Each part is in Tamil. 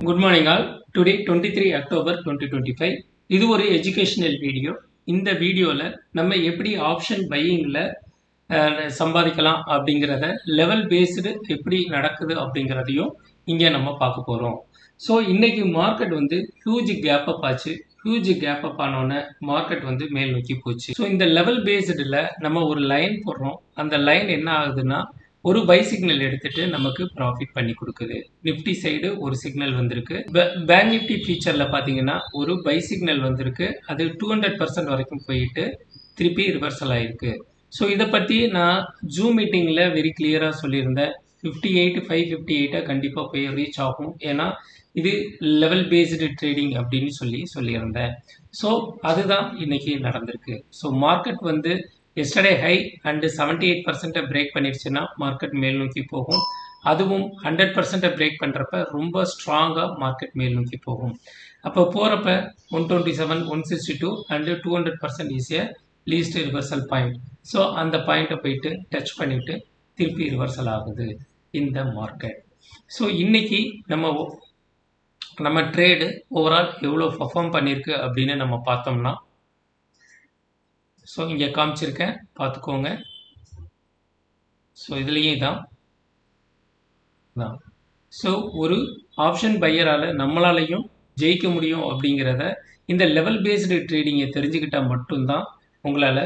Good morning all. Today 23 October 2025. இது ஒரு எஜுகேஷனல் வீடியோ. இந்த வீடியோல நம்ம எப்படி ஆப்ஷன் பையிங்ல சம்பாதிக்கலாம் அப்படிங்கிறத லெவல் பேஸ்டு எப்படி நடக்குது அப்படிங்கிறதையும் இங்கே நம்ம பார்க்க போறோம். ஸோ இன்னைக்கு மார்க்கெட் வந்து ஹியூஜ் கேப் அப் ஆச்சு. ஹியூஜ் கேப் அப் ஆனோன்னு மார்க்கெட் வந்து மேல் நோக்கி போச்சு. ஸோ இந்த லெவல் பேஸ்டில் நம்ம ஒரு லைன் போடுறோம். அந்த லைன் என்ன ஆகுதுன்னா ஒரு பை சிக்னல் எடுத்துட்டு நமக்கு ப்ராஃபிட் பண்ணி கொடுக்குது. நிஃப்டி சைடு ஒரு சிக்னல் வந்திருக்கு. பேங்க் நிஃப்டி ஃபியூச்சர்ல பாத்தீங்கன்னா ஒரு பை சிக்னல் வந்திருக்கு. அது 200% வரைக்கும் போயிட்டு திருப்பி ரிவர்சல் ஆயிருக்கு. ஸோ இதை பத்தி நான் ஜூம் மீட்டிங்ல வெரி கிளியரா சொல்லியிருந்தேன். 558 கண்டிப்பா போய் ரீச் ஆகும். ஏன்னா இது லெவல் பேஸ்டு ட்ரேடிங் அப்படின்னு சொல்லியிருந்தேன். ஸோ அதுதான் இன்னைக்கு நடந்திருக்கு. ஸோ மார்க்கெட் வந்து எஸ்டர்டே ஹை அண்ட் 78% பிரேக் பண்ணிருச்சுன்னா மார்க்கெட் மேல் நோக்கி போகும். அதுவும் 100% பிரேக் பண்ணுறப்ப ரொம்ப ஸ்ட்ராங்காக மார்க்கெட் மேல் நோக்கி போகும். அப்போ போகிறப்ப 127, 162 அண்ட் 200% ஈஸியாக லீஸ்ட் ரிவர்சல் பாயிண்ட். ஸோ அந்த பாயிண்ட்டை போயிட்டு டச் பண்ணிவிட்டு திருப்பி ரிவர்சல் ஆகுது இந்த மார்க்கெட். ஸோ இன்னைக்கு நம்ம ட்ரேடு ஓவரால் எவ்வளோ பர்ஃபார்ம் பண்ணியிருக்கு அப்படின்னு நம்ம பார்த்தோம்னா, ஸோ இங்கே காமிச்சிருக்கேன் பார்த்துக்கோங்க. ஸோ இதுலேயே தான் ஸோ ஒரு ஆப்ஷன் பையரால் நம்மளாலையும் ஜெயிக்க முடியும் அப்படிங்கிறத இந்த லெவல் பேஸ்டு ட்ரேடிங்கை தெரிஞ்சுக்கிட்டால் மட்டும்தான் உங்களால்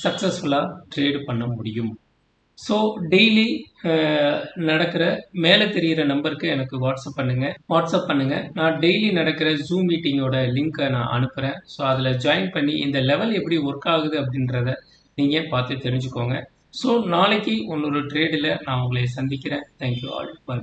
சக்ஸஸ்ஃபுல்லாக ட்ரேடு பண்ண முடியும். ஸோ டெய்லி நடக்கிற மேலே தெரிகிற நம்பருக்கு எனக்கு வாட்ஸ்அப் பண்ணுங்கள். நான் டெய்லி நடக்கிற ஜூம் மீட்டிங்கோட லிங்க்கை நான் அனுப்புகிறேன். ஸோ அதில் ஜாயின் பண்ணி இந்த லெவல் எப்படி ஒர்க் ஆகுது அப்படின்றத நீங்கள் பார்த்து தெரிஞ்சுக்கோங்க. ஸோ நாளைக்கு இன்னொரு ட்ரேடில் நான் உங்களை சந்திக்கிறேன். Thank you all. பை.